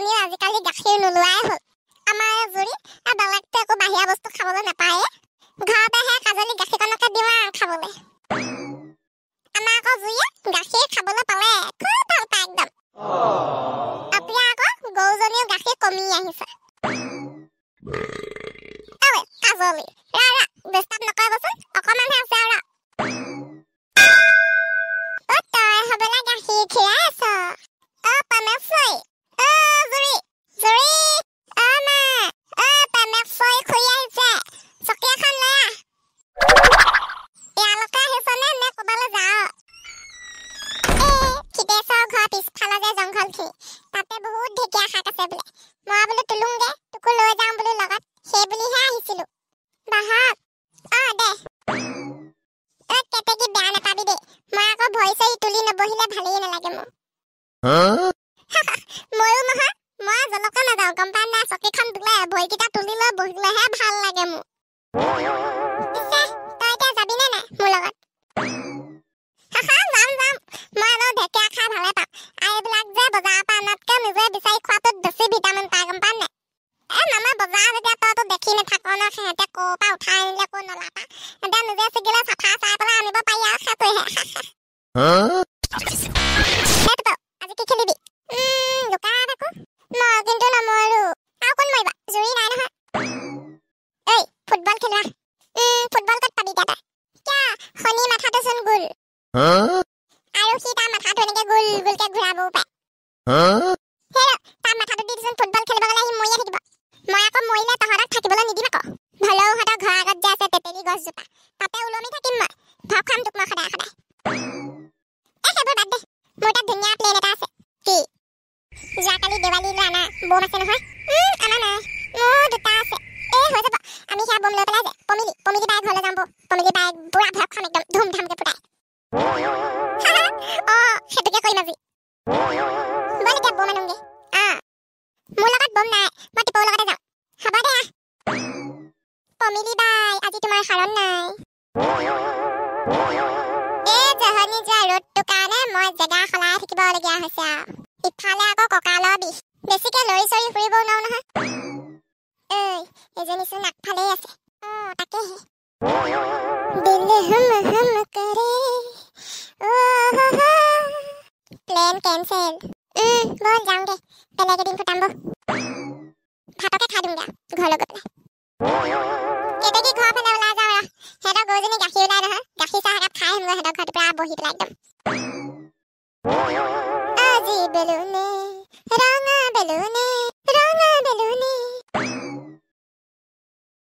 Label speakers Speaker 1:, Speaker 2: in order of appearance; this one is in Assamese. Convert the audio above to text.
Speaker 1: গৰুজনী আজিকালি গাখীৰ নোলোৱাই হ'ল আমাৰ জুৰি বেলেগতে একো বাহিৰা বস্তু খাবলৈ নাপায় ঘৰতেহে কাজলী গাখীৰকণকে দিওঁ আৰু খাবলৈ আমাৰ আকৌ জুৰিয়ে গাখীৰ খাবলৈ পালে খুব ভাল পায় একদম এতিয়া আকৌ গৰুজনীও গাখীৰ কমি আহিছে কাজলী ডিষ্টাৰ্ব নকৰিবচোন অকণমানহে আছে আৰু তই হ'বলা গাখীৰ খীৰাই আছ পামেশ্বৰী জুৰি জুৰি মা পামেশ্বৰী খুৰী আহিছে চকী এখন লৈ আহ ইয়ালৈকে আহিছনে নে ক'বালৈ যাৱ খিতেশ্বৰ ঘৰ পিছফালে যে জংঘলখিনি তাতে বহুত ঢেকীয়া শাক আছে বোলে মই বোলো তুলোংগে তোকো লৈ যাওঁ বোলো লগত সেই বুলিহে আহিছিলোঁ বাহক দে কেতেকী বেয়া নাপাবি দেই মই আকৌ ভৰি চৰি তুলি নবহিলে ভালেই নালাগে মোৰ ময়ো নহয় মই জলকে নাযাওঁ গম পাই নাই চকীখন বোলে ভৰিকেইটা তুলি লৈ বহিলেহে ভাল লাগে মোৰ তই এতিয়া যাবিনে নাই মোৰ লগত যাম মই অলপ ঢেকীয়া খাই ভালে পাওঁ আৰু এইবিলাক যে বজাৰৰ পৰা অনাতকৈ নিজে বিচাৰি খোৱাটোত বেছি ভিটামিন পায় গম পাই নাই মামা বজাৰ যেতিয়া তইতো দেখি নাথাক ন সিহঁতে ক'ৰ পৰা উঠাই আনিলে ক'ৰ নলা পৰা এতিয়া নিজে ছিগিলে চাফা চাই পেলাই আনিব পাৰি আৰু সেইটোহে আজি কি খেলিবি লুকা থাকো মই কিন্তু নমৰো আৰু কোন মৰিবা জুৰি নাই নহয় ফুটবল খেলোৱা ফুটবল ক'ত পাবি এতিয়া তই কিয় শনি মাথাটোচোন গোল আৰু সি তাৰ মাথাটো এনেকে গোল গোলকে ঘূৰাবও পাৰে তাৰ মাথাটো দি দিচোন ফুটবল খেলিব গ'লে সি মৰিয়ে থাকিব মই আকৌ মৰিলে তহঁতক থাকিবলৈ নিদিম আকৌ ভলৌহঁতৰ ঘৰৰ আগত যে আছে তেতেলী গছজোপা তাতে ওলমি থাকিম মই ভয় খাম তোক মই সদায় সদায় সেইবোৰ বাদ দে মোৰ তাত ধুনীয়া প্লেন এটা আছে কি যোৱাকালি দেৱালীলৈ আনা বম আছে নহয় আনা নাই মোৰ দুটা আছে হৈ যাব আমি সেয়া বম লৈ পেলাই যে পমিলি বাই ঘৰলৈ যাম পমিলি বাই বুঢ়া ভয় খাম একদম ধুমধামকে ফুটাই সেইটোকে কৰিম আজি বল এতিয়া বম আনোগে মোৰ লগত বম নাই মই টিপৰ লগতে যাম হ'ব দে পমিলি বাই আজি তোমাৰ কাৰণ নাই জহনি যোৱা ৰ'দটোৰ কাৰণে মই জেগা সলাই থাকিবলগীয়া হৈছে ইফালে আকৌ কঁকালৰ বিষ বেছিকে লৰি চৰি ফুৰিবও নোৱাৰো নহয় এজনীচোন আগফালেই আছে তাকেহে দিল হুম হুম কৰে প্লেন কেনচেল বল যাওঁগে বেলেগ এদিন ফুটাম ভাতকে খাই দিমগে ঘৰলৈ গৈ পেলাই কেতেকী ঘৰ ফালে ওলাই যাওঁ সিহঁতৰ গৰুজনী গাখীৰ ওলাই নহয় গাখীৰ চাহ একাপ খাই আহিমগৈ সিহঁতৰ ঘৰটোৰ পৰা বহি পেলাই একদম আজি বেলুনে ৰং